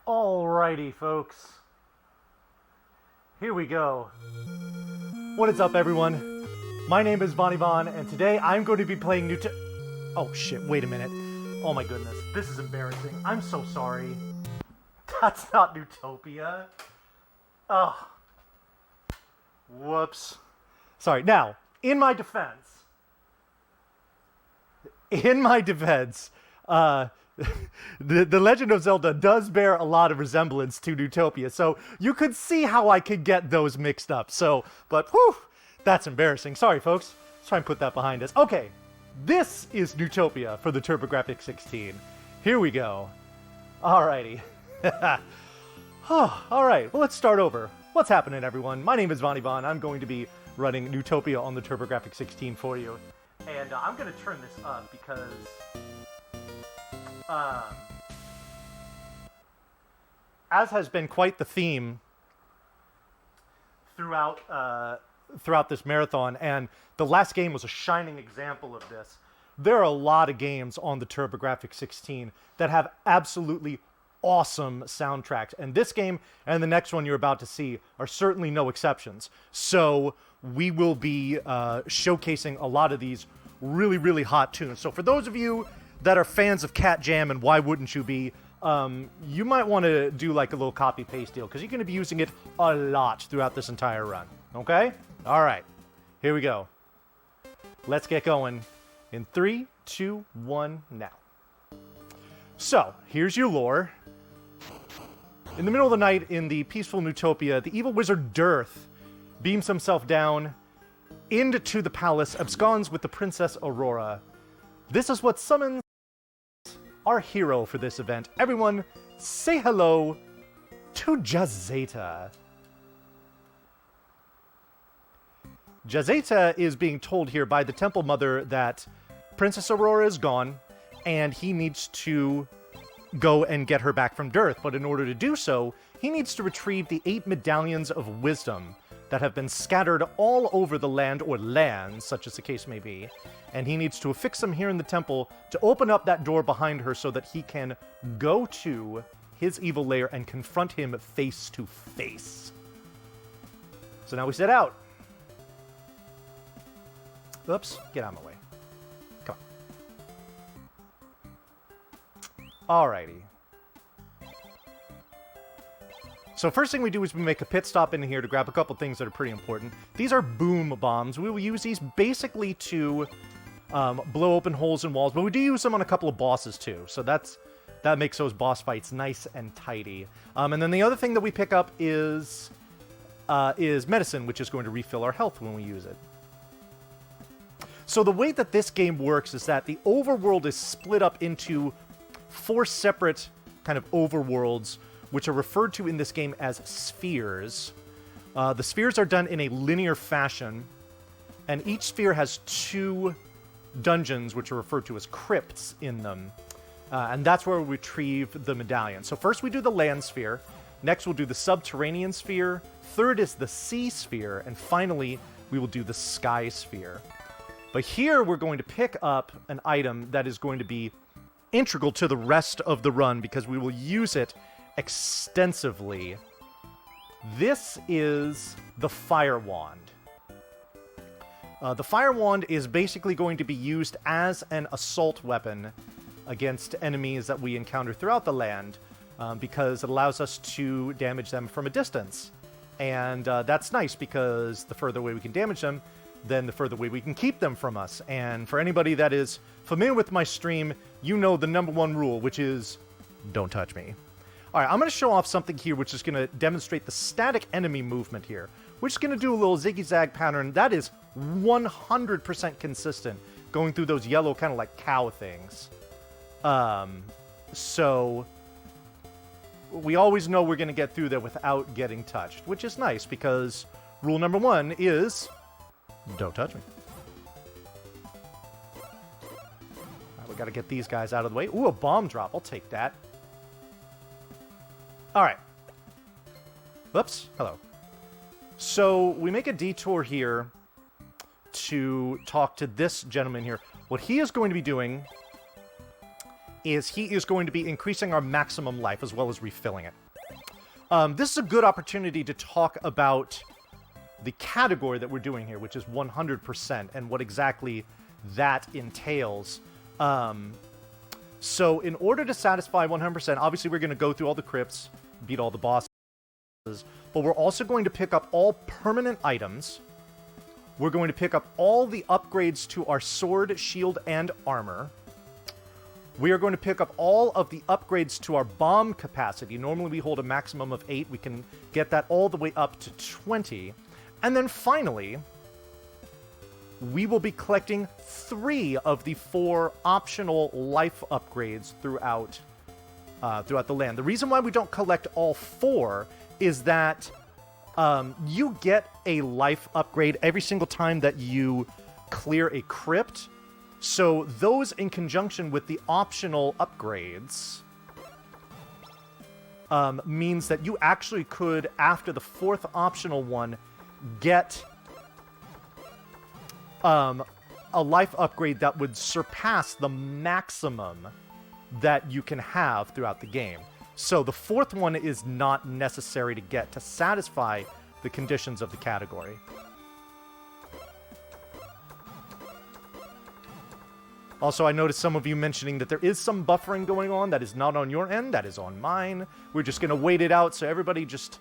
Alrighty, folks. Here we go. What is up, everyone? My name is Von, and today I'm going to be playing Oh, shit, wait a minute. Oh my goodness, this is embarrassing. I'm so sorry. That's not Neutopia. Oh. Whoops. Sorry. Now, in my defense, the Legend of Zelda does bear a lot of resemblance to Neutopia, so you could see how I could get those mixed up. But whew, that's embarrassing. Sorry, folks. Let's try and put that behind us. Okay, this is Neutopia for the TurboGrafx 16. Here we go. Alrighty. Alright, well, let's start over. What's happening, everyone? My name is Von. I'm going to be running Neutopia on the TurboGrafx 16 for you. And I'm going to turn this up because... as has been quite the theme throughout this marathon, and the last game was a shining example of this, there are a lot of games on the TurboGrafx 16 that have absolutely awesome soundtracks, and this game and the next one you're about to see are certainly no exceptions. So we will be showcasing a lot of these really, really hot tunes. So for those of you that are fans of Cat Jam, and why wouldn't you be, you might want to do like a little copy-paste deal, because you're going to be using it a lot throughout this entire run. Okay? Alright. Here we go. Let's get going in 3, 2, 1, now. So, here's your lore. In the middle of the night, in the peaceful Neutopia, the evil wizard Dearth beams himself down into the palace, absconds with the Princess Aurora. This is what summons our hero for this event. Everyone, say hello to Jazeta. Jazeta is being told here by the Temple Mother that Princess Aurora is gone, and he needs to go and get her back from Dearth. But in order to do so, he needs to retrieve the 8 medallions of wisdom that have been scattered all over the land, or lands, such as the case may be. And he needs to affix them here in the temple to open up that door behind her so that he can go to his evil lair and confront him face to face. So now we set out. Oops, get out of my way. Come on. Alrighty. So first thing we do is we make a pit stop in here to grab a couple things that are pretty important. These are boom bombs. We will use these basically to blow open holes in walls, but we do use them on a couple of bosses too. So that makes those boss fights nice and tidy. And then the other thing that we pick up is medicine, which is going to refill our health when we use it. So the way that this game works is that the overworld is split up into 4 separate kind of overworlds, which are referred to in this game as spheres. The spheres are done in a linear fashion, and each sphere has 2 dungeons, which are referred to as crypts, in them. And that's where we retrieve the medallion. So first we do the land sphere, next we'll do the subterranean sphere, third is the sea sphere, and finally we will do the sky sphere. But here we're going to pick up an item that is going to be integral to the rest of the run, because we will use it extensively. This is the Fire Wand. The Fire Wand is basically going to be used as an assault weapon against enemies that we encounter throughout the land, because it allows us to damage them from a distance. And that's nice, because the further away we can damage them, then the further away we can keep them from us. And for anybody that is familiar with my stream, you know the #1 rule, which is don't touch me. Alright, I'm going to show off something here which is going to demonstrate the static enemy movement here. We're just going to do a little ziggy-zag pattern that is 100% consistent, going through those yellow kind of like cow things. So we always know we're going to get through there without getting touched, which is nice, because rule #1 is don't touch me. Alright, we got to get these guys out of the way. Ooh, a bomb drop. I'll take that. Alright. Whoops. Hello. So, we make a detour here to talk to this gentleman here. What he is going to be doing is he is going to be increasing our maximum life as well as refilling it. This is a good opportunity to talk about the category that we're doing here, which is 100%, and what exactly that entails. So in order to satisfy 100%, obviously we're going to go through all the crypts, beat all the bosses, but we're also going to pick up all permanent items. We're going to pick up all the upgrades to our sword, shield, and armor. We are going to pick up all of the upgrades to our bomb capacity. Normally we hold a maximum of 8. We can get that all the way up to 20. And then finally, we will be collecting 3 of the 4 optional life upgrades throughout the land. The reason why we don't collect all 4 is that you get a life upgrade every single time that you clear a crypt. So those in conjunction with the optional upgrades means that you actually could, after the 4th optional one, get a life upgrade that would surpass the maximum that you can have throughout the game. So the 4th one is not necessary to get to satisfy the conditions of the category. Also, I noticed some of you mentioning that there is some buffering going on. That is not on your end. That is on mine. We're just going to wait it out, so everybody just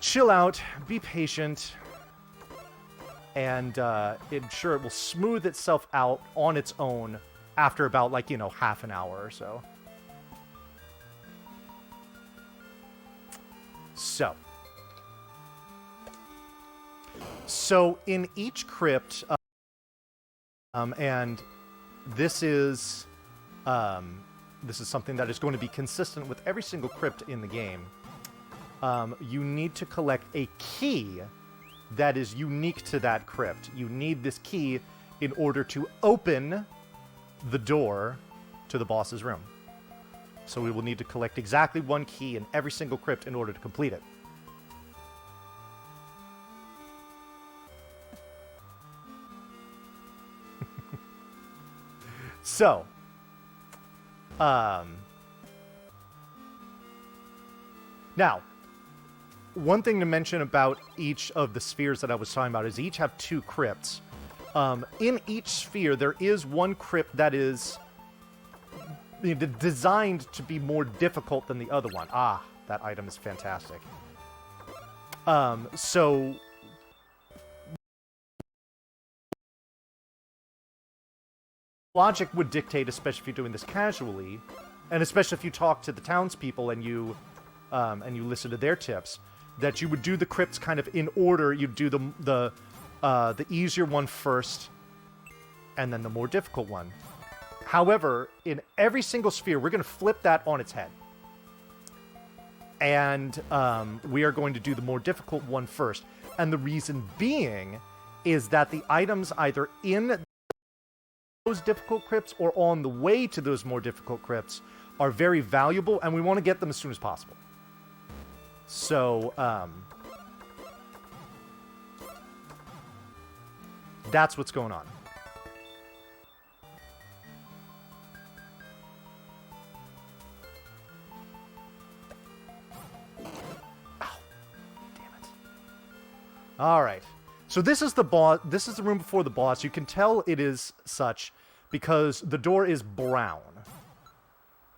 chill out, be patient, and ensure it will smooth itself out on its own after about, like, half an hour or so. So in each crypt, and this is something that is going to be consistent with every single crypt in the game. You need to collect a key that is unique to that crypt. You need this key in order to open the door to the boss's room. So we will need to collect exactly 1 key in every single crypt in order to complete it. So, now, one thing to mention about each of the spheres that I was talking about is each have 2 crypts. In each sphere, there is 1 crypt that is designed to be more difficult than the other one. Ah, that item is fantastic. So logic would dictate, especially if you're doing this casually, and especially if you talk to the townspeople and you listen to their tips, that you would do the crypts kind of in order. You'd do the easier one first, and then the more difficult one. However, in every single sphere, we're going to flip that on its head. And we are going to do the more difficult one first. And the reason being is that the items either in those difficult crypts or on the way to those more difficult crypts are very valuable, and we want to get them as soon as possible. So, that's what's going on. Ow. Damn it. All right. So this is the boss. This is the room before the boss. You can tell it is such because the door is brown.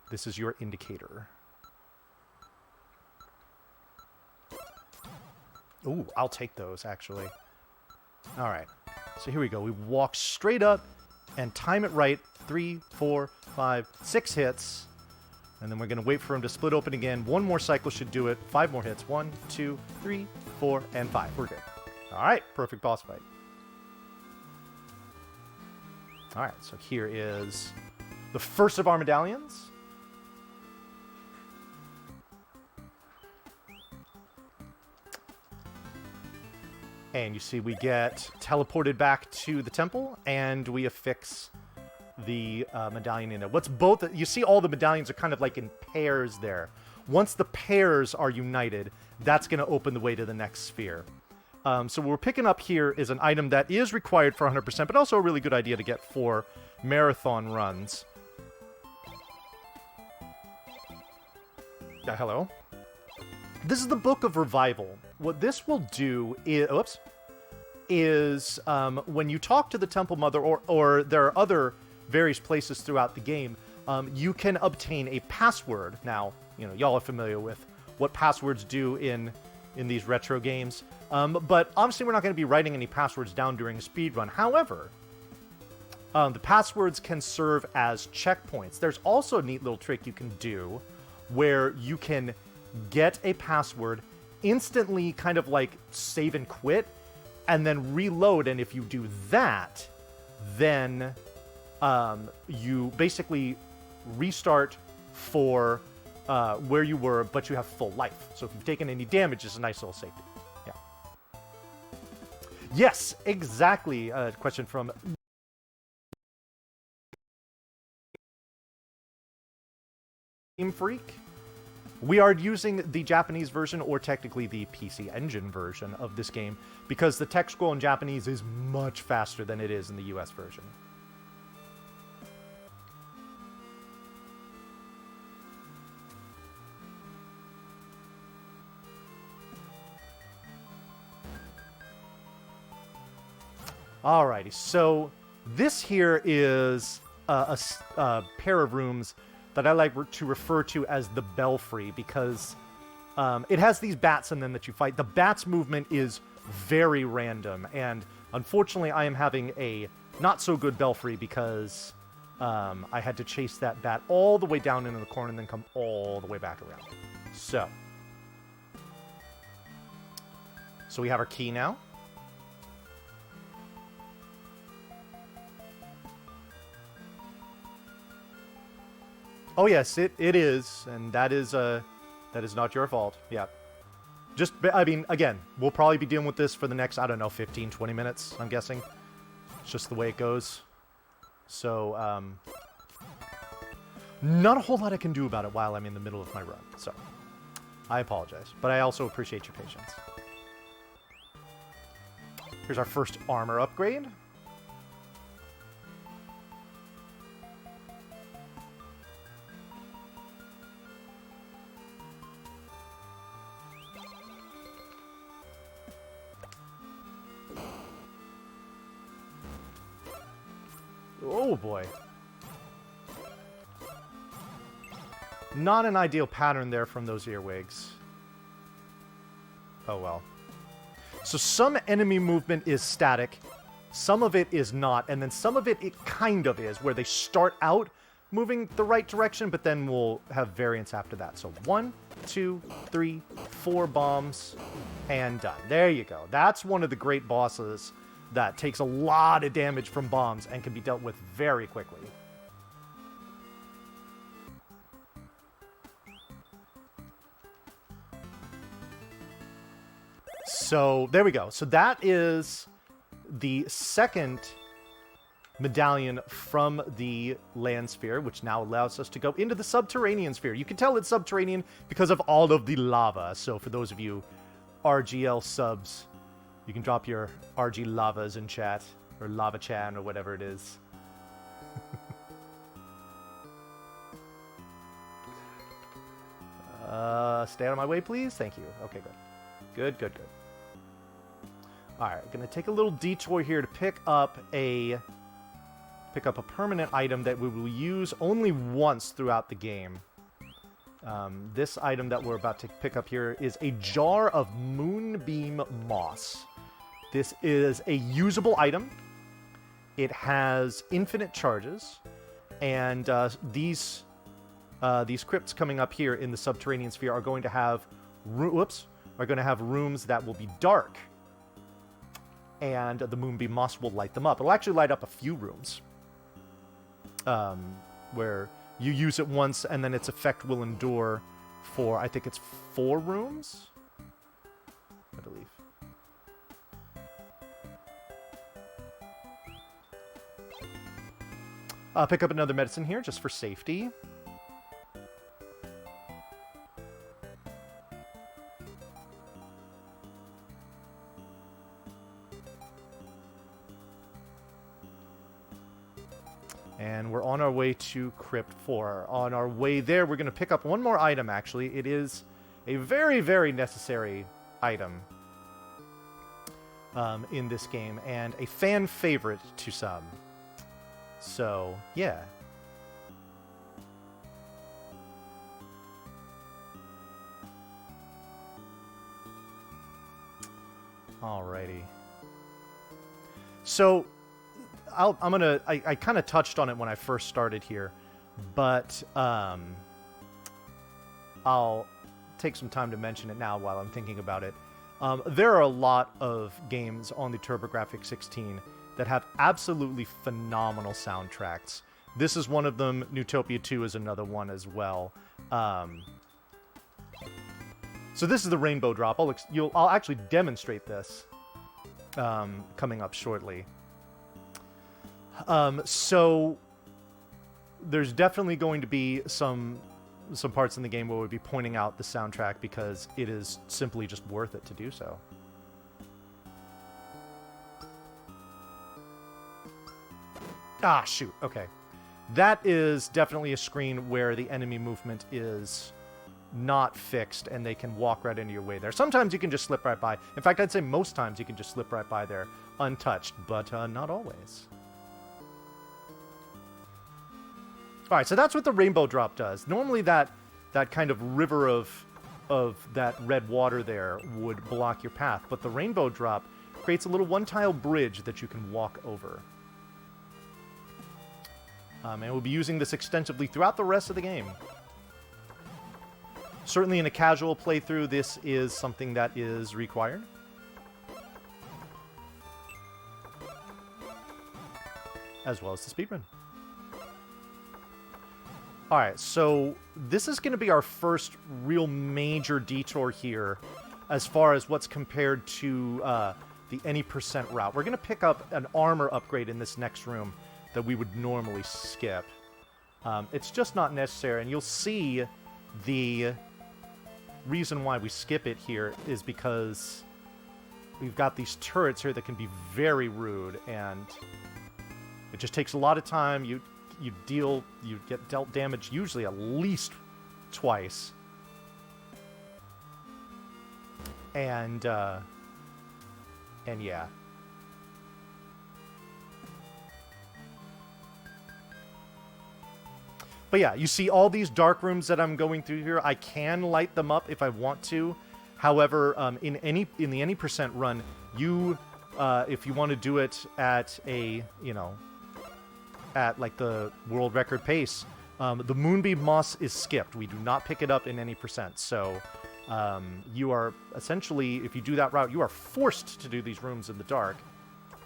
This is your indicator. Ooh, I'll take those, actually. All right. So here we go. We walk straight up and time it right. 3, 4, 5, 6 hits. And then we're going to wait for him to split open again. 1 more cycle should do it. 5 more hits. 1, 2, 3, 4, and 5. We're good. All right. Perfect boss fight. All right. So here is the first of our medallions. And you see we get teleported back to the temple, and we affix the medallion in there. What's both... You see all the medallions are kind of like in pairs there. Once the pairs are united, that's going to open the way to the next sphere. So what we're picking up here is an item that is required for 100%, but also a really good idea to get for marathon runs. Hello. This is the Book of Revival. What this will do is when you talk to the Temple Mother, or there are other various places throughout the game, you can obtain a password. Now, you know, y'all are familiar with what passwords do in these retro games, but obviously we're not going to be writing any passwords down during a speedrun. However, the passwords can serve as checkpoints. There's also a neat little trick you can do where you can get a password, instantly kind of like save and quit, and then reload, and if you do that, then you basically restart for where you were, but you have full life. So if you've taken any damage, it's a nice little safety. Yeah. Yes, exactly. Question from Game Freak. We are using the Japanese version, or technically the PC Engine version of this game, because the text scroll in Japanese is much faster than it is in the US version. Alrighty, so this here is a pair of rooms that I like to refer to as the Belfry, because it has these bats and then that you fight. The bats movement is very random, and unfortunately I am having a not so good Belfry because I had to chase that bat all the way down into the corner and then come all the way back around. So we have our key now. Oh yes, it is, and that is not your fault. Yeah. Just, I mean, again, we'll probably be dealing with this for the next, I don't know, 15, 20 minutes, I'm guessing. It's just the way it goes. So, not a whole lot I can do about it while I'm in the middle of my run, so I apologize. But I also appreciate your patience. Here's our first armor upgrade. Oh boy. Not an ideal pattern there from those earwigs. Oh well. So some enemy movement is static, some of it is not, and then some of it kind of is, where they start out moving the right direction, but then we'll have variance after that. So 1, 2, 3, 4 bombs, and done. There you go. That's one of the great bosses that takes a lot of damage from bombs and can be dealt with very quickly. So there we go. So that is the second medallion from the land sphere, which now allows us to go into the subterranean sphere. You can tell it's subterranean because of all of the lava. So for those of you RGL subs, you can drop your RG lavas in chat, or lava chan, or whatever it is. Stay out of my way, please. Thank you. Okay, good. Good, good, good. Alright, gonna take a little detour here to pick up a permanent item that we will use only once throughout the game. This item that we're about to pick up here is a jar of moonbeam moss. This is a usable item. It has infinite charges, and these crypts coming up here in the subterranean sphere are going to have rooms that will be dark, and the moonbeam moss will light them up. It'll actually light up a few rooms, where you use it once, and then its effect will endure for, I think it's 4 rooms, I believe. I'll pick up another medicine here, just for safety. And we're on our way to Crypt 4. On our way there, we're going to pick up one more item, actually. It is a very, very necessary item in this game, and a fan favorite to some. So, yeah. Alrighty. So, I kind of touched on it when I first started here, but I'll take some time to mention it now while I'm thinking about it. There are a lot of games on the TurboGrafx 16 that have absolutely phenomenal soundtracks. This is one of them. Neutopia 2 is another one as well. So this is the rainbow drop. I'll actually demonstrate this coming up shortly. So there's definitely going to be some parts in the game where we'll be pointing out the soundtrack because it is simply just worth it to do so. Ah, shoot. Okay. That is definitely a screen where the enemy movement is not fixed and they can walk right into your way there. Sometimes you can just slip right by. In fact, I'd say most times you can just slip right by there untouched, but not always. All right, so that's what the rainbow drop does. Normally that kind of river of that red water there would block your path, but the rainbow drop creates a little one-tile bridge that you can walk over. And we'll be using this extensively throughout the rest of the game. Certainly in a casual playthrough, this is something that is required. As well as the speedrun. Alright, so this is going to be our first real major detour here as far as what's compared to the any percent route. We're going to pick up an armor upgrade in this next room that we would normally skip. It's just not necessary, and you'll see the reason why we skip it here is because we've got these turrets here that can be very rude, and it just takes a lot of time. You get dealt damage usually at least twice. And yeah. But yeah, you see all these dark rooms that I'm going through here. I can light them up if I want to. However, in the any percent run, you if you want to do it at a, at like the world record pace, the Moonbeam Moss is skipped. We do not pick it up in any percent. So you are essentially, if you do that route, you are forced to do these rooms in the dark.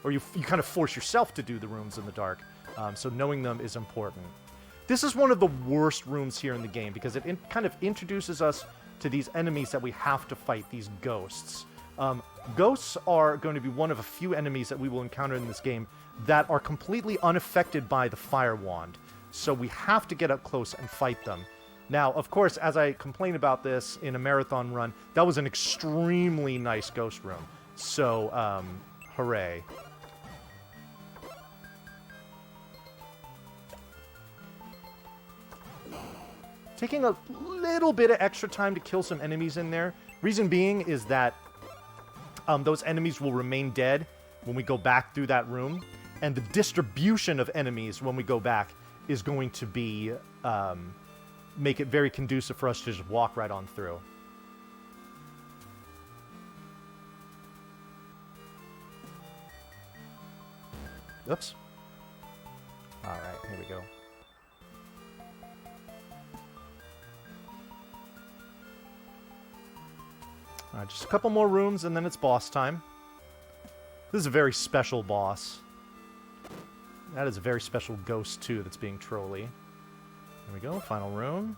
Or you kind of force yourself to do the rooms in the dark. So knowing them is important. This is one of the worst rooms here in the game because it kind of introduces us to these enemies that we have to fight, these ghosts. Ghosts are going to be one of a few enemies that we will encounter in this game that are completely unaffected by the fire wand. So we have to get up close and fight them. Now, of course, as I complain about this in a marathon run, that was an extremely nice ghost room. So, hooray. Taking a little bit of extra time to kill some enemies in there. Reason being is that those enemies will remain dead when we go back through that room. And the distribution of enemies when we go back is going to be make it very conducive for us to just walk right on through. Oops. Alright, here we go. Alright, just a couple more rooms and then it's boss time. This is a very special boss. That is a very special ghost, too, that's being trolly. Here we go, final room.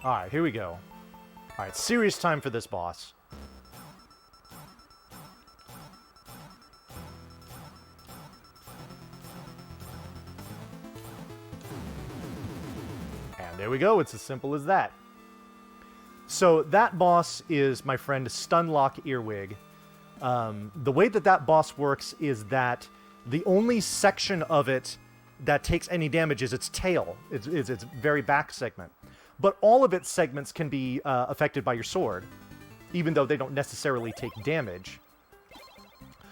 Alright, here we go. Alright, serious time for this boss. And there we go, it's as simple as that. So that boss is my friend Stunlock Earwig. The way that that boss works is that the only section of it that takes any damage is its tail. It's its very back segment. But all of its segments can be affected by your sword, even though they don't necessarily take damage.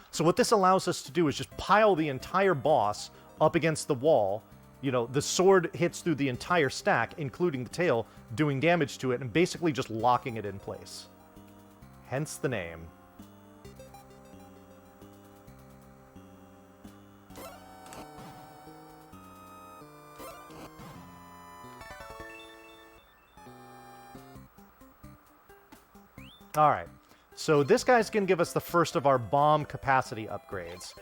So what this allows us to do is just pile the entire boss up against the wall. You know, the sword hits through the entire stack, including the tail, doing damage to it, and basically just locking it in place. Hence the name. Alright, so this guy's going to give us the first of our bomb capacity upgrades.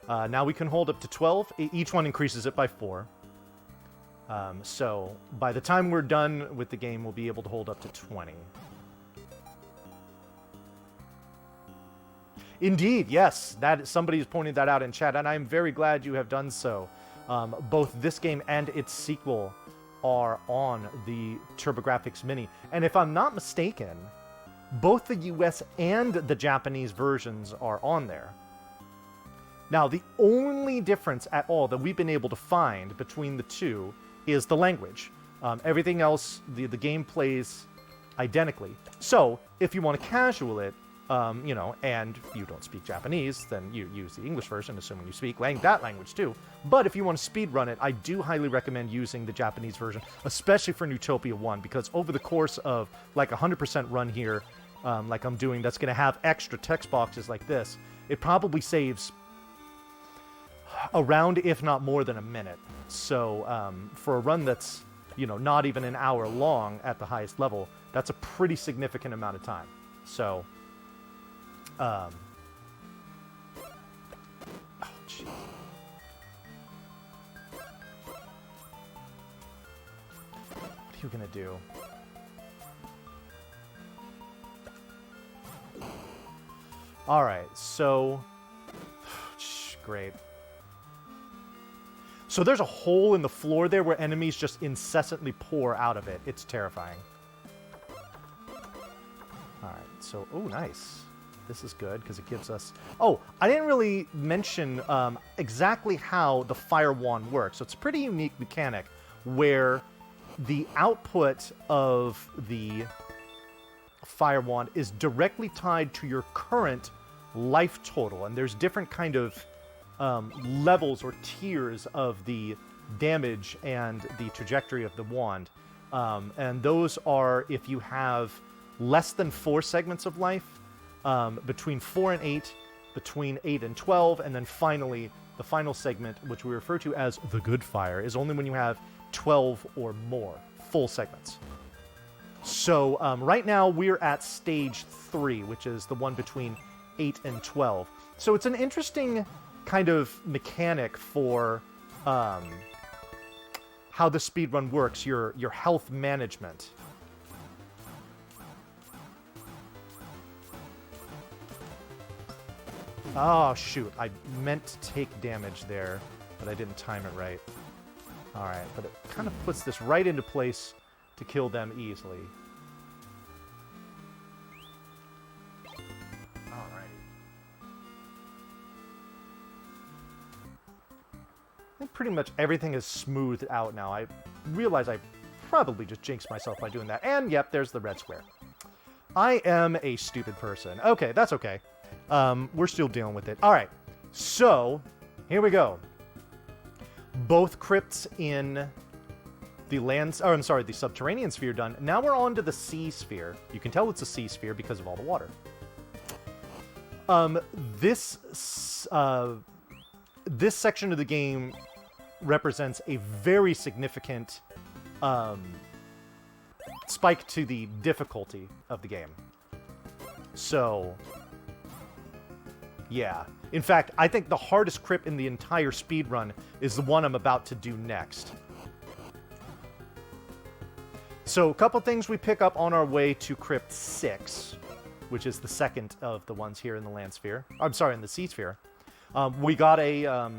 Now we can hold up to 12. Each one increases it by 4. So by the time we're done with the game, we'll be able to hold up to 20. Indeed, yes. Somebody's pointed that out in chat, and I'm very glad you have done so. Both this game and its sequel are on the TurboGrafx Mini. And if I'm not mistaken, both the US and the Japanese versions are on there. Now, the only difference at all that we've been able to find between the two is the language. Everything else, the game plays identically. So, if you want to casual it, you know, and you don't speak Japanese, then you use the English version, assuming you speak that language too. But if you want to speedrun it, I do highly recommend using the Japanese version, especially for Neutopia 1, because over the course of like 100% run here, like I'm doing, that's going to have extra text boxes like this, it probably saves around, if not more than a minute. So for a run that's, you know, not even an hour long at the highest level, that's a pretty significant amount of time. So, oh, jeez. What are you gonna do? All right, so great. So there's a hole in the floor there where enemies just incessantly pour out of it. It's terrifying. All right, so, oh, nice. This is good because it gives us... Oh, I didn't really mention exactly how the fire wand works. So it's a pretty unique mechanic where the output of the fire wand is directly tied to your current life total. And there's different kind of levels or tiers of the damage and the trajectory of the wand. And those are if you have less than 4 segments of life, between 4 and 8, between 8 and 12, and then finally, the final segment, which we refer to as the good fire, is only when you have 12 or more full segments. So right now, we're at stage 3, which is the one between 8 and 12. So it's an interesting kind of mechanic for how the speedrun works, your health management. Oh, shoot. I meant to take damage there, but I didn't time it right. Alright, but it kind of puts this right into place to kill them easily. Alright. I think pretty much everything is smoothed out now. I realize I probably just jinxed myself by doing that. And, yep, there's the red square. I am a stupid person. Okay, that's okay. We're still dealing with it. All right, so here we go. Both crypts in the the subterranean sphere done. Now we're on to the sea sphere. You can tell it's a sea sphere because of all the water. This section of the game represents a very significant spike to the difficulty of the game. So... yeah. In fact, I think the hardest crypt in the entire speedrun is the one I'm about to do next. So, a couple things we pick up on our way to Crypt 6, which is the second of the ones here in the land sphere. I'm sorry, in the sea sphere. We got a...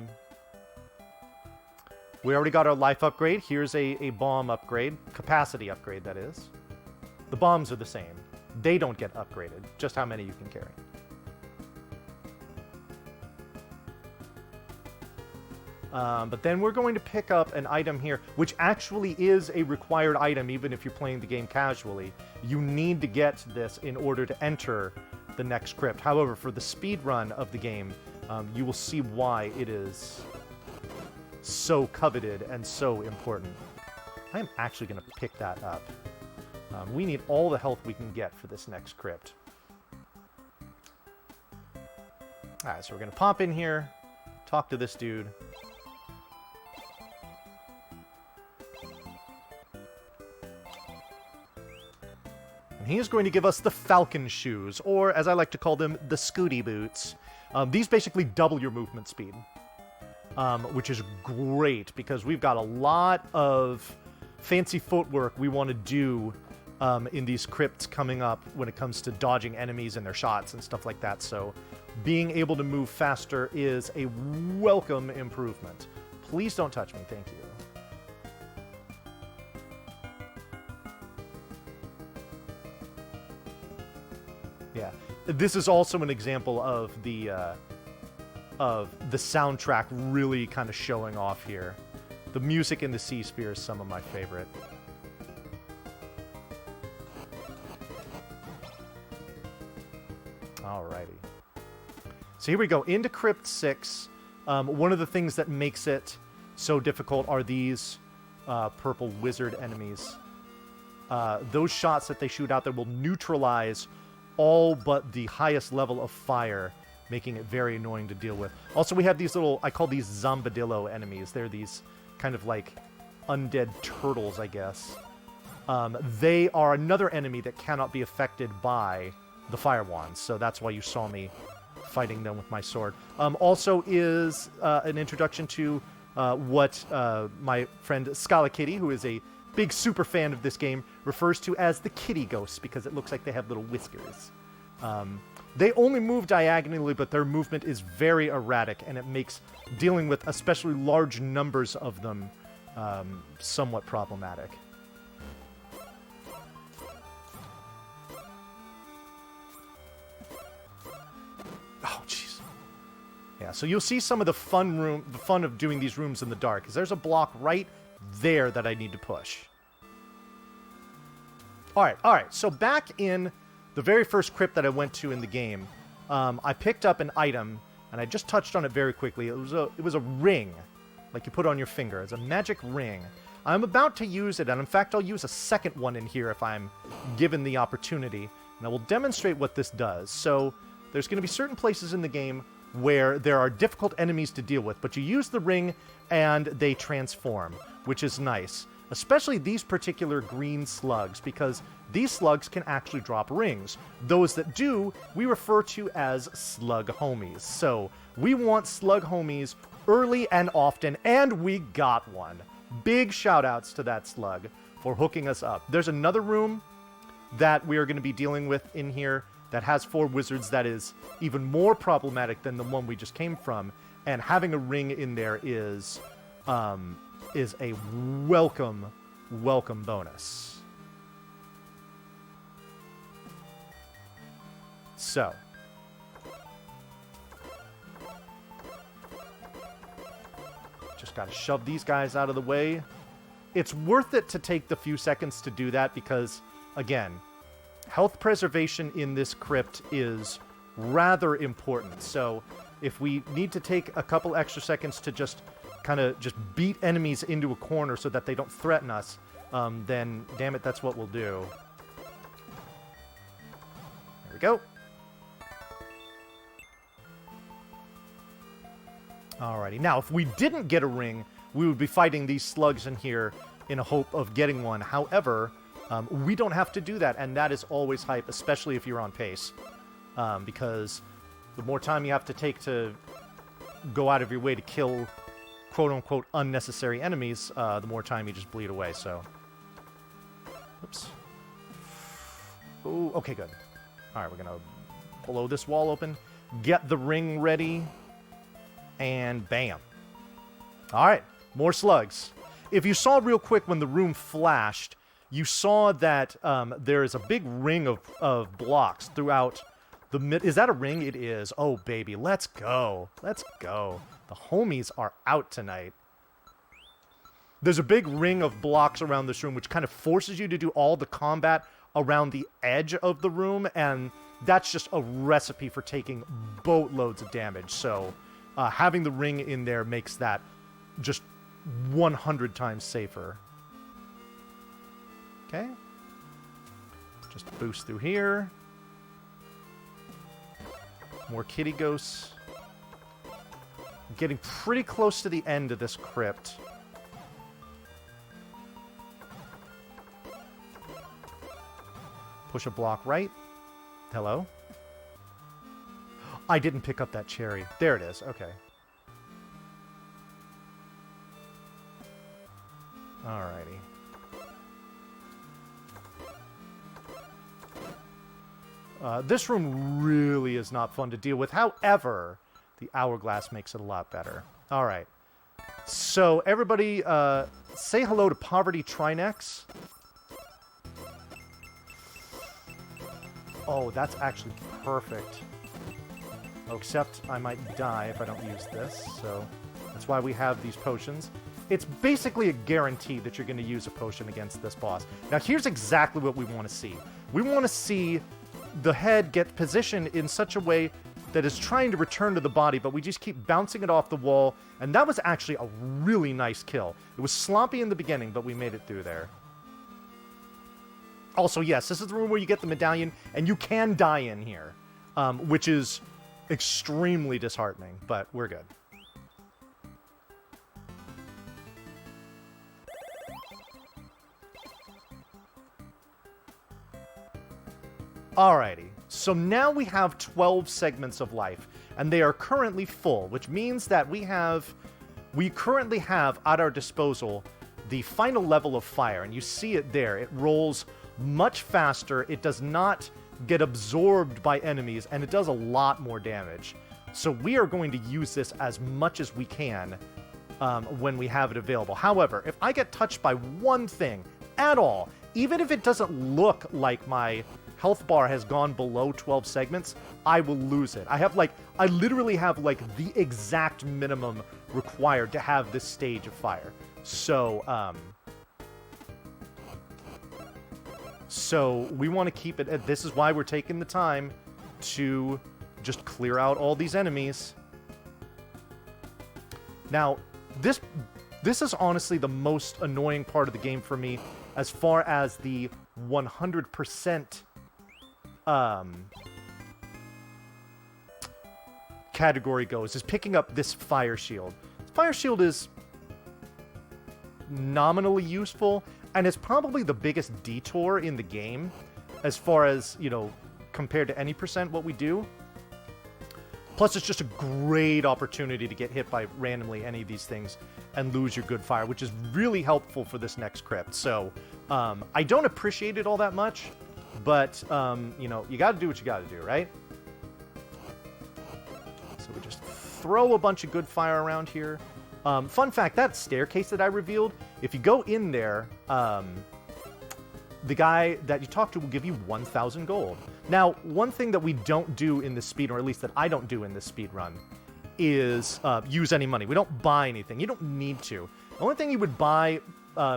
we already got our life upgrade. Here's a bomb upgrade. Capacity upgrade, that is. The bombs are the same. They don't get upgraded, just how many you can carry. But then we're going to pick up an item here, which actually is a required item even if you're playing the game casually. You need to get this in order to enter the next crypt. However, for the speed run of the game, you will see why it is so coveted and so important. I am actually going to pick that up. We need all the health we can get for this next crypt. Alright, so we're going to pop in here, talk to this dude. And he is going to give us the Falcon Shoes, or as I like to call them, the Scooty Boots. These basically double your movement speed, which is great because we've got a lot of fancy footwork we want to do in these crypts coming up when it comes to dodging enemies and their shots and stuff like that. So being able to move faster is a welcome improvement. Please don't touch me, thank you. Yeah, this is also an example of the soundtrack really kind of showing off here. The music in the Sea Sphere is some of my favorite. Alrighty. So here we go, into Crypt 6. One of the things that makes it so difficult are these purple wizard enemies. Those shots that they shoot out there will neutralize all but the highest level of fire, making it very annoying to deal with. Also, we have these little, I call these Zombadillo enemies. They're these kind of like undead turtles, I guess. They are another enemy that cannot be affected by the fire wands, so that's why you saw me fighting them with my sword. Also is an introduction to what my friend Scala Kitty, who is a big super fan of this game, refers to as the kitty ghosts, because it looks like they have little whiskers. They only move diagonally, but their movement is very erratic, and it makes dealing with especially large numbers of them somewhat problematic. Oh, jeez. Yeah, so you'll see some of the fun of doing these rooms in the dark, because there's a block right there that I need to push. Alright, so back in the very first crypt that I went to in the game, I picked up an item, and I just touched on it very quickly. It was a ring, like you put on your finger. It's a magic ring. I'm about to use it, and in fact I'll use a second one in here if I'm given the opportunity, and I will demonstrate what this does. So there's going to be certain places in the game where there are difficult enemies to deal with, but you use the ring and they transform, which is nice. Especially these particular green slugs, because these slugs can actually drop rings. Those that do, we refer to as slug homies. So we want slug homies early and often, and we got one. Big shout outs to that slug for hooking us up. There's another room that we are going to be dealing with in here that has 4 wizards that is even more problematic than the one we just came from, and having a ring in there is a welcome bonus. So, just gotta shove these guys out of the way. It's worth it to take the few seconds to do that because, again, health preservation in this crypt is rather important. So if we need to take a couple extra seconds to just kind of just beat enemies into a corner so that they don't threaten us, then damn it, that's what we'll do. There we go. Alrighty, now if we didn't get a ring, we would be fighting these slugs in here in a hope of getting one. However, we don't have to do that, and that is always hype, especially if you're on pace. Because the more time you have to take to go out of your way to kill quote-unquote unnecessary enemies, the more time you just bleed away, so... Oops. Ooh, okay, good. Alright, we're gonna blow this wall open, get the ring ready, and bam. Alright, more slugs. If you saw real quick when the room flashed, you saw that there is a big ring of blocks throughout the mid. Is that a ring? It is. Oh, baby. Let's go. Let's go. The homies are out tonight. There's a big ring of blocks around this room, which kind of forces you to do all the combat around the edge of the room, and that's just a recipe for taking boatloads of damage. So having the ring in there makes that just 100 times safer. Okay. Just boost through here. More kitty ghosts. Getting pretty close to the end of this crypt. Push a block right. Hello? I didn't pick up that cherry. There it is. Okay. Alrighty. This room really is not fun to deal with. However, the hourglass makes it a lot better. All right. So, everybody, say hello to Poverty Trinex. Oh, that's actually perfect. Oh, except I might die if I don't use this, so that's why we have these potions. It's basically a guarantee that you're going to use a potion against this boss. Now, here's exactly what we want to see. We want to see the head get positioned in such a way that is trying to return to the body, but we just keep bouncing it off the wall, and that was actually a really nice kill. It was sloppy in the beginning, but we made it through there. Also, yes, this is the room where you get the medallion, and you can die in here, which is extremely disheartening, but we're good. Alrighty, so now we have 12 segments of life, and they are currently full, which means that we currently have at our disposal the final level of fire, and you see it there. It rolls much faster, it does not get absorbed by enemies, and it does a lot more damage. So we are going to use this as much as we can when we have it available. However, if I get touched by one thing at all, even if it doesn't look like my health bar has gone below 12 segments, I will lose it. I literally have like the exact minimum required to have this stage of fire. So we want to keep it. This is why we're taking the time to just clear out all these enemies. Now, this is honestly the most annoying part of the game for me as far as the 100% category goes, is picking up this fire shield. Fire shield is nominally useful, and it's probably the biggest detour in the game as far as, you know, compared to any percent what we do. Plus, it's just a great opportunity to get hit by randomly any of these things and lose your good fire, which is really helpful for this next crypt. So, I don't appreciate it all that much, but, you know, you gotta do what you gotta do, right? So we just throw a bunch of good fire around here. Fun fact, that staircase that I revealed, if you go in there, the guy that you talk to will give you 1,000 gold. Now, one thing that we don't do in this speed, or at least that I don't do in this speed run, is use any money. We don't buy anything. You don't need to. The only thing you would buy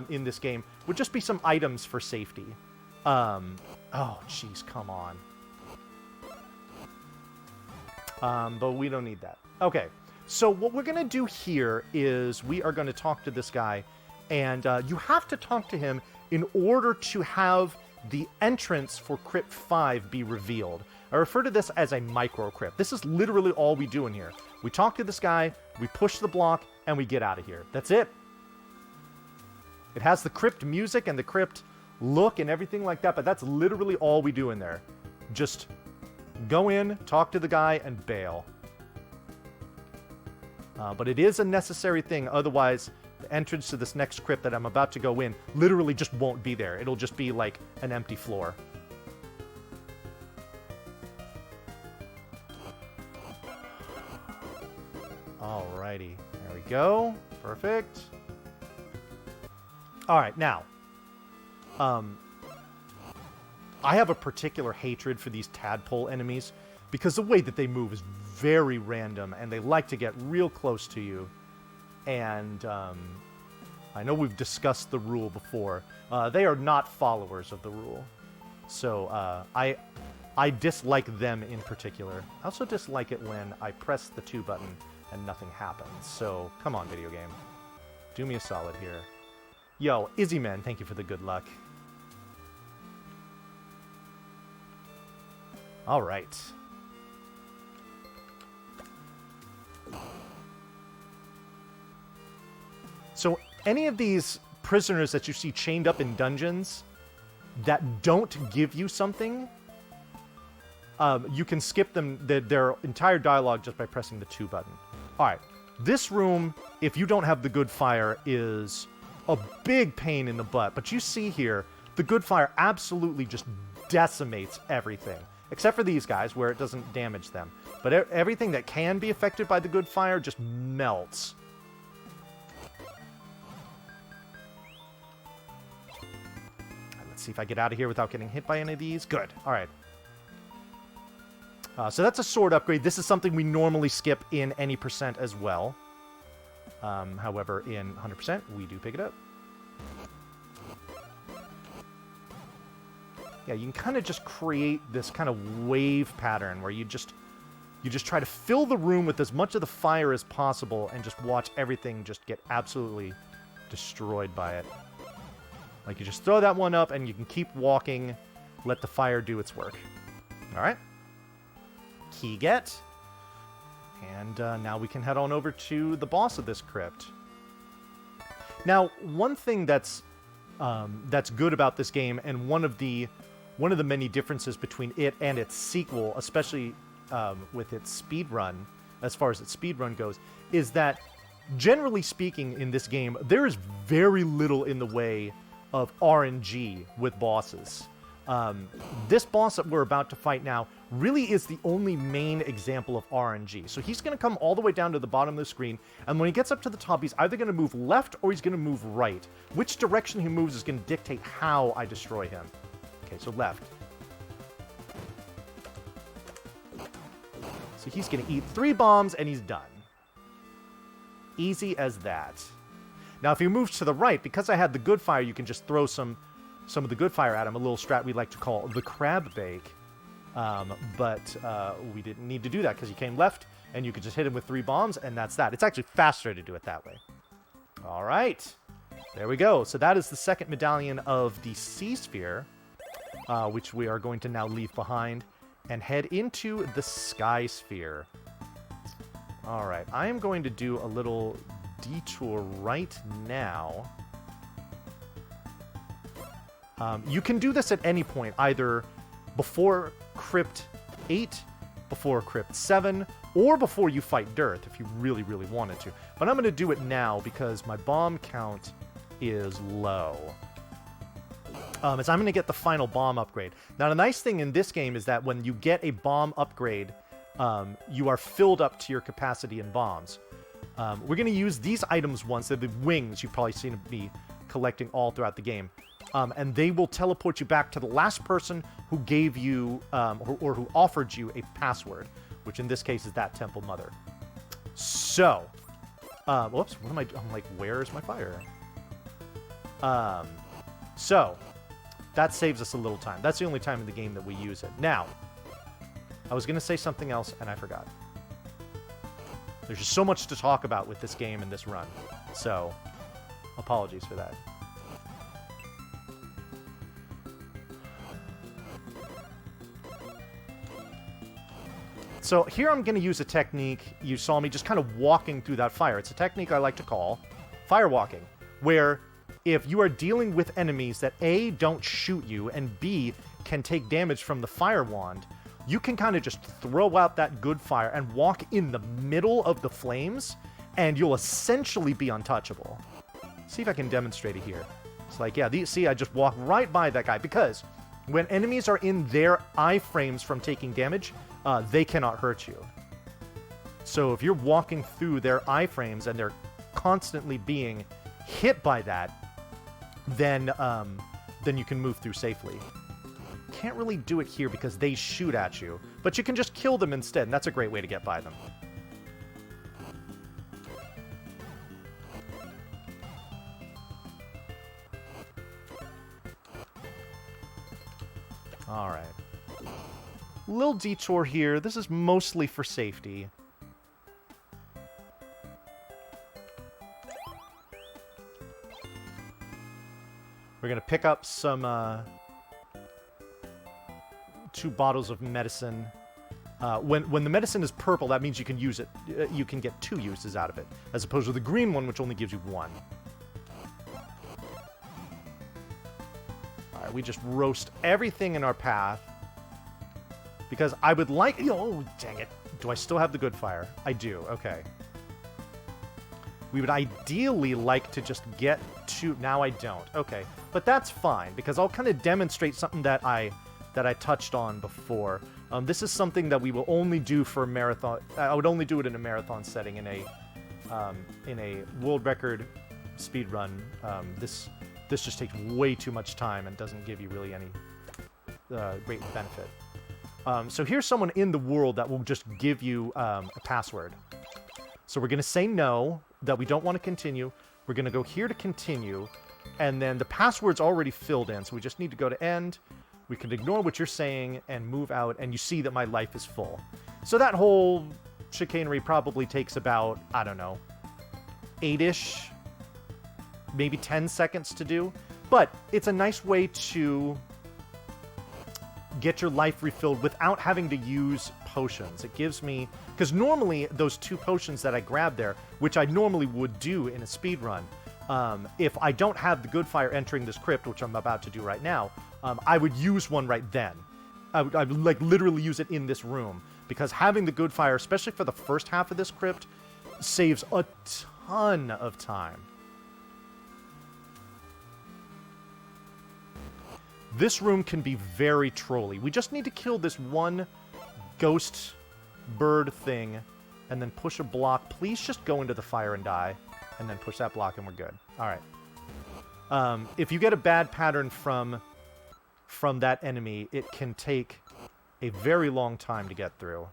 in this game would just be some items for safety. Oh, jeez, come on. But we don't need that. Okay, so what we're going to do here is we are going to talk to this guy, and you have to talk to him in order to have the entrance for Crypt 5 be revealed. I refer to this as a micro crypt. This is literally all we do in here. We talk to this guy, we push the block, and we get out of here. That's it. It has the crypt music and the crypt look and everything like that, but that's literally all we do in there. Just go in, talk to the guy, and bail. But it is a necessary thing, otherwise the entrance to this next crypt that I'm about to go in literally just won't be there. It'll just be like an empty floor. Alrighty, there we go. Perfect. Alright, now, I have a particular hatred for these tadpole enemies because the way that they move is very random, and they like to get real close to you. And I know we've discussed the rule before. They are not followers of the rule. So I dislike them in particular. I also dislike it when I press the 2 button and nothing happens. So come on, video game. Do me a solid here. Yo, Izzyman, thank you for the good luck. All right. So any of these prisoners that you see chained up in dungeons that don't give you something, you can skip them, their entire dialogue just by pressing the 2 button. All right. This room, if you don't have the good fire, is a big pain in the butt. But you see here, the good fire absolutely just decimates everything. Except for these guys, where it doesn't damage them. But everything that can be affected by the good fire just melts. Let's see if I get out of here without getting hit by any of these. Good. All right. So that's a sword upgrade. This is something we normally skip in any percent as well. However, in 100%, we do pick it up. Yeah, you can kind of just create this kind of wave pattern where you just try to fill the room with as much of the fire as possible and just watch everything just get absolutely destroyed by it. Like, you just throw that one up and you can keep walking, let the fire do its work. All right. Key get. And now we can head on over to the boss of this crypt. Now, one thing that's good about this game, and one of the many differences between it and its sequel, especially with its speedrun, as far as its speedrun goes, is that, generally speaking, in this game, there is very little in the way of RNG with bosses. This boss that we're about to fight now really is the only main example of RNG. So he's going to come all the way down to the bottom of the screen, and when he gets up to the top, he's either going to move left or he's going to move right. Which direction he moves is going to dictate how I destroy him. Okay, so left. So he's going to eat 3 bombs, and he's done. Easy as that. Now, if he moves to the right, because I had the good fire, you can just throw some of the good fire at him, a little strat we like to call the crab bake. But we didn't need to do that because he came left, and you could just hit him with 3 bombs, and that's that. It's actually faster to do it that way. All right. There we go. So that is the second medallion of the Sea Sphere, which we are going to now leave behind and head into the Sky Sphere. All right. I am going to do a little detour right now. You can do this at any point, either before Crypt 8, before Crypt 7, or before you fight Dearth, if you really, really wanted to. But I'm going to do it now because my bomb count is low. As I'm going to get the final bomb upgrade. Now, the nice thing in this game is that when you get a bomb upgrade, you are filled up to your capacity in bombs. We're going to use these items once. They're the wings you've probably seen me collecting all throughout the game. And they will teleport you back to the last person who gave you, or who offered you a password, which in this case is that Temple Mother. So, whoops, what am I, I'm like, where is my fire? So, that saves us a little time. That's the only time in the game that we use it. Now, I was going to say something else, and I forgot. There's just so much to talk about with this game and this run. So, apologies for that. So here I'm going to use a technique. You saw me just kind of walking through that fire. It's a technique I like to call fire walking, where if you are dealing with enemies that A, don't shoot you, and B, can take damage from the fire wand, you can kind of just throw out that good fire and walk in the middle of the flames, and you'll essentially be untouchable. See if I can demonstrate it here. It's like, yeah, see, I just walk right by that guy, because when enemies are in their iframes from taking damage, they cannot hurt you. So if you're walking through their iframes and they're constantly being hit by that, then then you can move through safely. Can't really do it here because they shoot at you, but you can just kill them instead, and that's a great way to get by them. Alright. Little detour here. This is mostly for safety. We're going to pick up some 2 bottles of medicine. When the medicine is purple, that means you can use it. You can get 2 uses out of it, as opposed to the green one, which only gives you 1. All right, we just roast everything in our path because I would like. Oh, dang it! Do I still have the good fire? I do. Okay. We would ideally like to just get to... Now I don't. Okay. But that's fine, because I'll kind of demonstrate something that I touched on before. This is something that we will only do for a marathon. I would only do it in a marathon setting, in a world record speed run. This just takes way too much time and doesn't give you really any great benefit. So here's someone in the world that will just give you a password. So we're going to say no, that we don't want to continue. We're going to go here to continue, and then the password's already filled in, so we just need to go to end. We can ignore what you're saying and move out, and you see that my life is full. So that whole chicanery probably takes about, I don't know, 8-ish, maybe 10 seconds to do. But it's a nice way to get your life refilled without having to use potions. It gives me... Because normally, those 2 potions that I grabbed there, which I normally would do in a speed run, if I don't have the good fire entering this crypt, which I'm about to do right now, I would use one right then. I would like literally use it in this room, because having the good fire, especially for the first half of this crypt, saves a ton of time. This room can be very trolly. We just need to kill this one ghost bird thing and then push a block. Please just go into the fire and die, and then push that block and we're good. All right. If you get a bad pattern from that enemy, it can take a very long time to get through.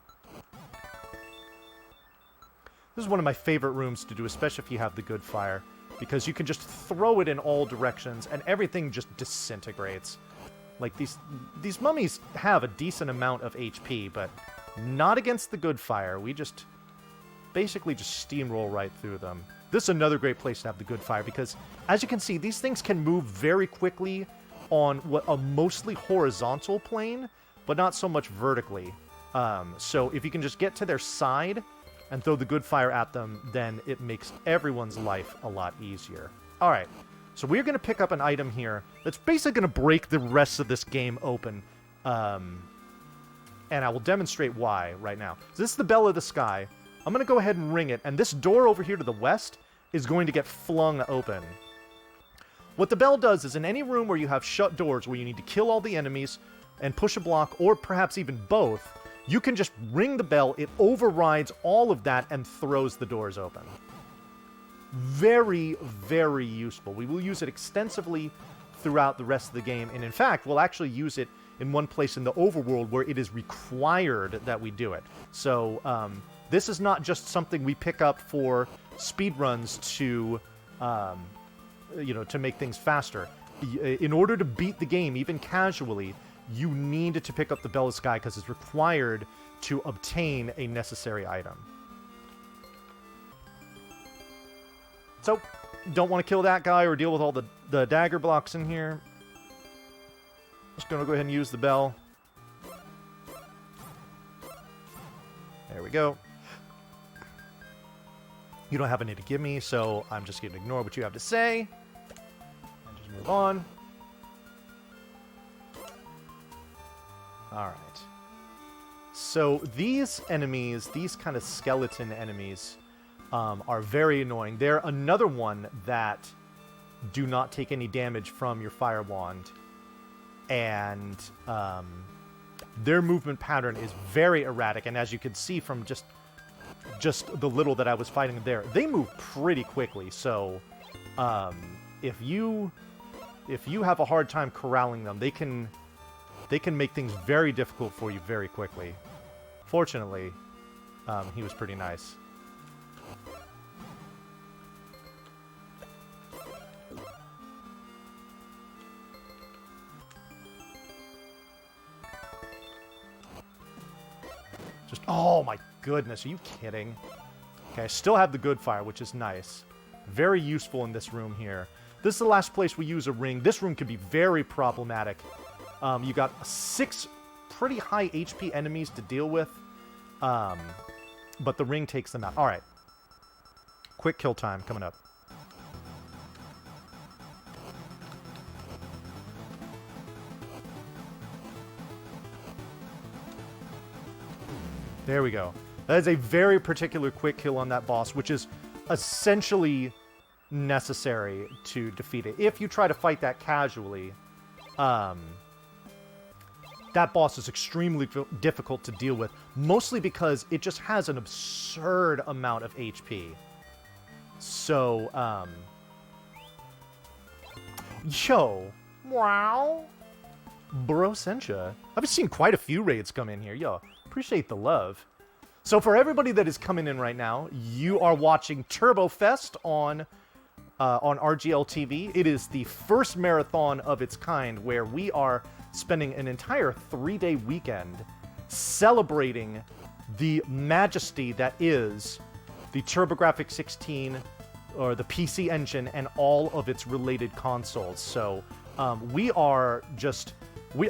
This is one of my favorite rooms to do, especially if you have the good fire, because you can just throw it in all directions and everything just disintegrates. Like, these mummies have a decent amount of HP, but not against the good fire. We just basically just steamroll right through them. This is another great place to have the good fire, because as you can see, these things can move very quickly on a mostly horizontal plane, but not so much vertically. So if you can just get to their side and throw the good fire at them, then it makes everyone's life a lot easier. All right, so we're going to pick up an item here that's basically going to break the rest of this game open. And I will demonstrate why right now. So this is the bell of the sky. I'm going to go ahead and ring it, and this door over here to the west is going to get flung open. What the bell does is in any room where you have shut doors, where you need to kill all the enemies and push a block, or perhaps even both, you can just ring the bell, it overrides all of that and throws the doors open. Very, very useful. We will use it extensively throughout the rest of the game, and in fact, we'll actually use it in one place in the overworld where it is required that we do it. So, this is not just something we pick up for speedruns to, you know, to make things faster. In order to beat the game, even casually, you need to pick up the Bell of Sky because it's required to obtain a necessary item. So, don't want to kill that guy or deal with all the dagger blocks in here. Just going to go ahead and use the bell. There we go. You don't have any to give me, so I'm just going to ignore what you have to say. And just move on. Alright. So these enemies, these kind of skeleton enemies, are very annoying. They're another one that do not take any damage from your fire wand. And their movement pattern is very erratic, and as you can see from just the little that I was fighting there, they move pretty quickly. So if you if you have a hard time corralling them, they can make things very difficult for you very quickly. Fortunately, he was pretty nice. Just, oh my goodness, are you kidding? Okay, I still have the good fire, which is nice. Very useful in this room here. This is the last place we use a ring. This room could be very problematic. You got 6 pretty high HP enemies to deal with. But the ring takes them out. Alright. Quick kill time coming up. There we go. That is a very particular quick kill on that boss, which is essentially necessary to defeat it. If you try to fight that casually, that boss is extremely difficult to deal with, mostly because it just has an absurd amount of HP. So, yo, wow, bro Sencha. I've seen quite a few raids come in here, yo. Appreciate the love. So for everybody that is coming in right now, you are watching Turbofest on RGL TV. It is the first marathon of its kind where we are spending an entire 3-day weekend celebrating the majesty that is the TurboGrafx 16 or the PC Engine and all of its related consoles. So we are just,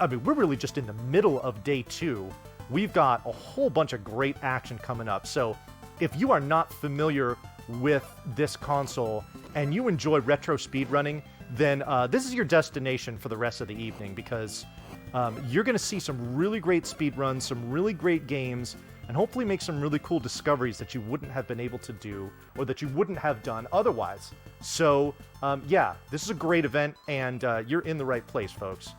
I mean, we're really just in the middle of day 2. We've got a whole bunch of great action coming up. So if you are not familiar with this console and you enjoy retro speedrunning, then this is your destination for the rest of the evening, because you're going to see some really great speedruns, some really great games, and hopefully make some really cool discoveries that you wouldn't have been able to do or that you wouldn't have done otherwise. So yeah, this is a great event, and you're in the right place, folks.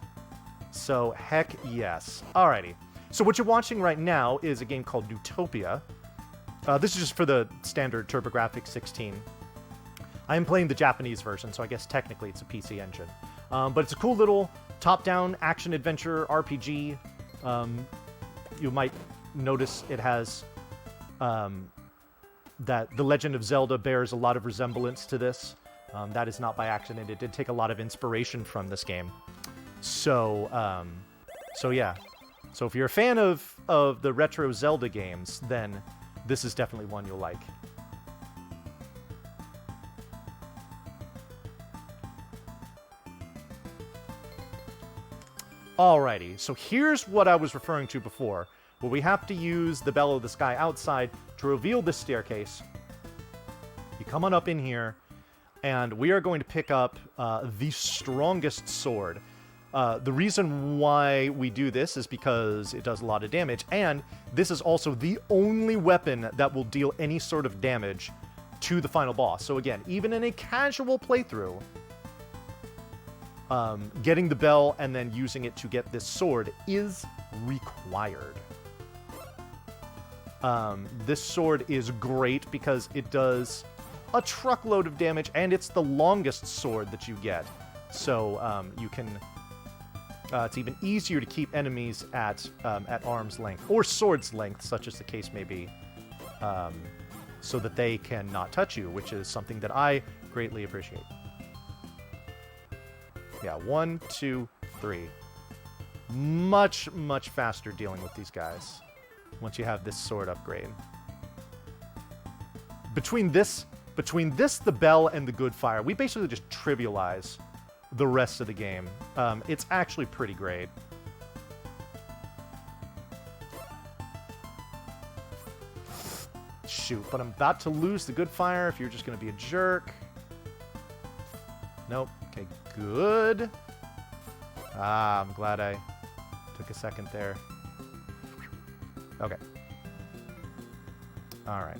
So heck yes. Alrighty. So what you're watching right now is a game called Neutopia. This is just for the standard TurboGrafx 16. I am playing the Japanese version, so I guess technically it's a PC Engine. But it's a cool little top-down action-adventure RPG. You might notice it has that The Legend of Zelda bears a lot of resemblance to this. That is not by accident. It did take a lot of inspiration from this game. So yeah. So if you're a fan of the retro Zelda games, then this is definitely one you'll like. Alrighty, so here's what I was referring to before, where we have to use the Bell of the Sky outside to reveal this staircase. You come on up in here, and we are going to pick up the strongest sword. The reason why we do this is because it does a lot of damage, and this is also the only weapon that will deal any sort of damage to the final boss. So again, even in a casual playthrough, getting the bell and then using it to get this sword is required. This sword is great because it does a truckload of damage, and it's the longest sword that you get. So you can... it's even easier to keep enemies at arm's length, or sword's length, such as the case may be, so that they cannot touch you, which is something that I greatly appreciate. Yeah, 1, 2, 3. Much, much faster dealing with these guys once you have this sword upgrade. Between this, the bell, and the good fire, we basically just trivialize the rest of the game. It's actually pretty great. Shoot, but I'm about to lose the good fire if you're just going to be a jerk. Nope. Okay, good. Ah, I'm glad I took a second there. Okay. Alright.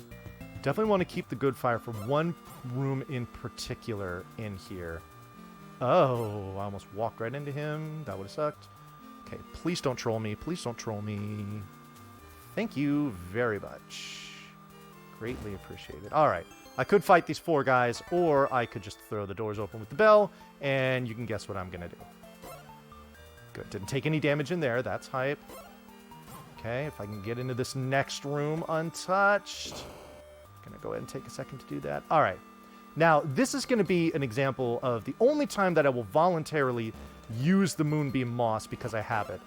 Definitely want to keep the good fire for one room in particular in here. Oh, I almost walked right into him. That would have sucked. Okay, please don't troll me. Please don't troll me. Thank you very much. Greatly appreciated. Alright. I could fight these 4 guys, or I could just throw the doors open with the bell, and you can guess what I'm going to do. Good. Didn't take any damage in there. That's hype. Okay, if I can get into this next room untouched. Gonna go ahead and take a second to do that. All right. Now, this is going to be an example of the only time that I will voluntarily use the Moonbeam Moss because I have it.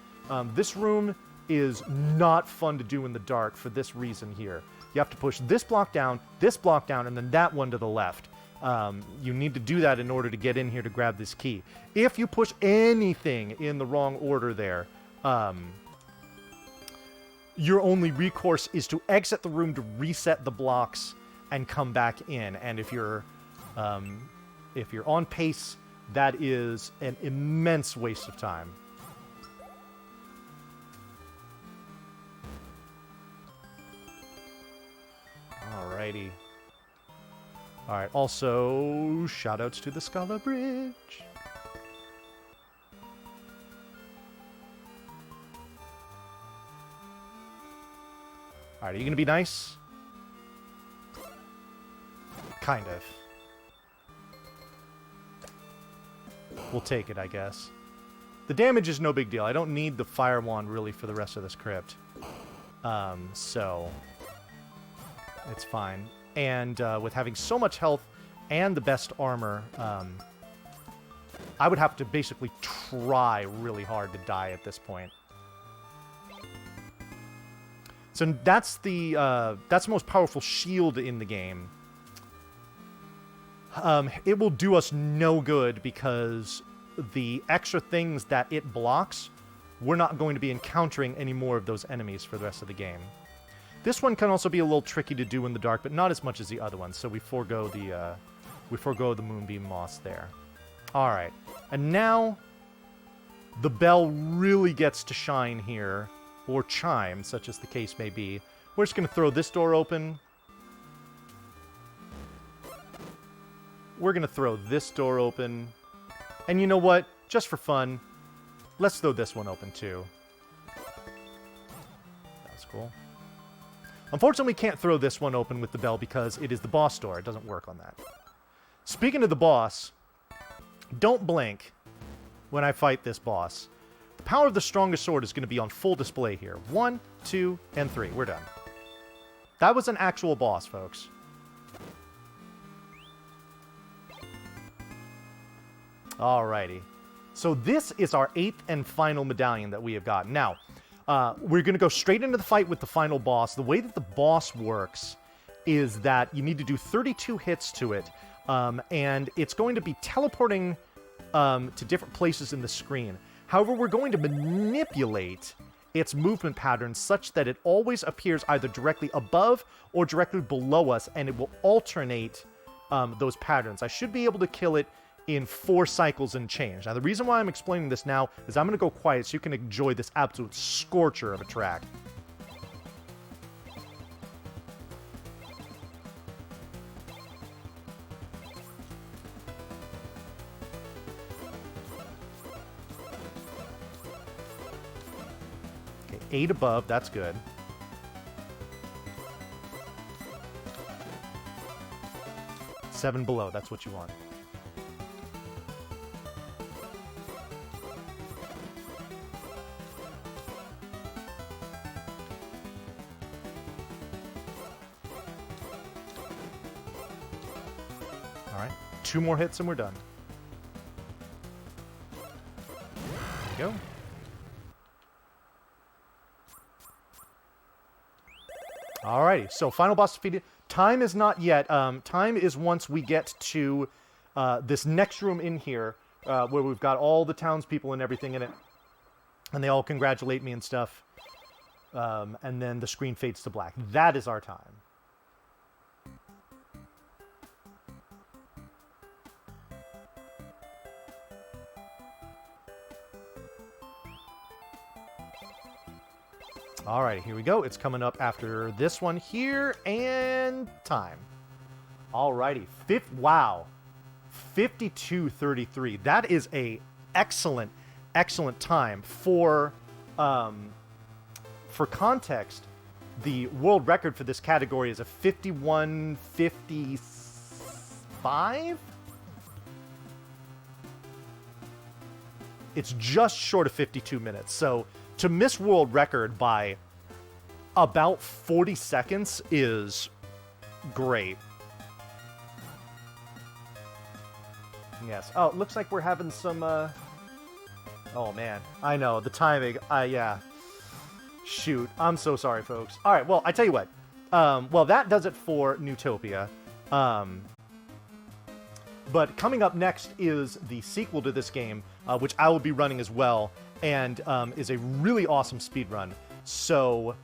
This room is not fun to do in the dark for this reason here. You have to push this block down, and then that one to the left. You need to do that in order to get in here to grab this key. If you push anything in the wrong order there, your only recourse is to exit the room to reset the blocks and come back in. And if you're on pace, that is an immense waste of time. Alrighty. Alright, also, shoutouts to the Scala Bridge. Alright, are you gonna be nice? Kind of. We'll take it, I guess. The damage is no big deal. I don't need the Fire Wand, really, for the rest of this crypt. So... it's fine. And with having so much health and the best armor, I would have to basically try really hard to die at this point. So that's the most powerful shield in the game. It will do us no good because the extra things that it blocks, we're not going to be encountering any more of those enemies for the rest of the game. This one can also be a little tricky to do in the dark, but not as much as the other ones, so we forego the Moonbeam Moss there. All right, and now the bell really gets to shine here, or chime, such as the case may be. We're just going to throw this door open. We're going to throw this door open. And you know what? Just for fun, let's throw this one open too. That's cool. Unfortunately, we can't throw this one open with the bell because it is the boss door. It doesn't work on that. Speaking of the boss, don't blink when I fight this boss. The power of the strongest sword is going to be on full display here. 1, 2, and 3. We're done. That was an actual boss, folks. Alrighty. So this is our 8th and final medallion that we have gotten. Now, we're going to go straight into the fight with the final boss. The way that the boss works is that you need to do 32 hits to it, and it's going to be teleporting to different places in the screen. However, we're going to manipulate its movement patterns such that it always appears either directly above or directly below us, and it will alternate those patterns. I should be able to kill it in 4 cycles and change. Now, the reason why I'm explaining this now is I'm going to go quiet so you can enjoy this absolute scorcher of a track. Okay, 8 above, that's good. Seven below, that's what you want. Alright, 2 more hits and we're done. There we go. Alrighty, so final boss defeated. Time is not yet. Time is once we get to this next room in here, where we've got all the townspeople and everything in it. And they all congratulate me and stuff. And then the screen fades to black. That is our time. Alright, here we go. It's coming up after this one here, and time. Alrighty. Wow. 52:33. That is a excellent, excellent time. For context, the world record for this category is a 51:56. 55? It's just short of 52 minutes. So to miss world record by about 40 seconds is great. Yes. Oh, it looks like we're having some, Oh, man. I know. The timing. Yeah. Shoot. I'm so sorry, folks. All right. Well, I tell you what. Well, that does it for Neutopia. But coming up next is the sequel to this game, which I will be running as well, and is a really awesome speedrun. So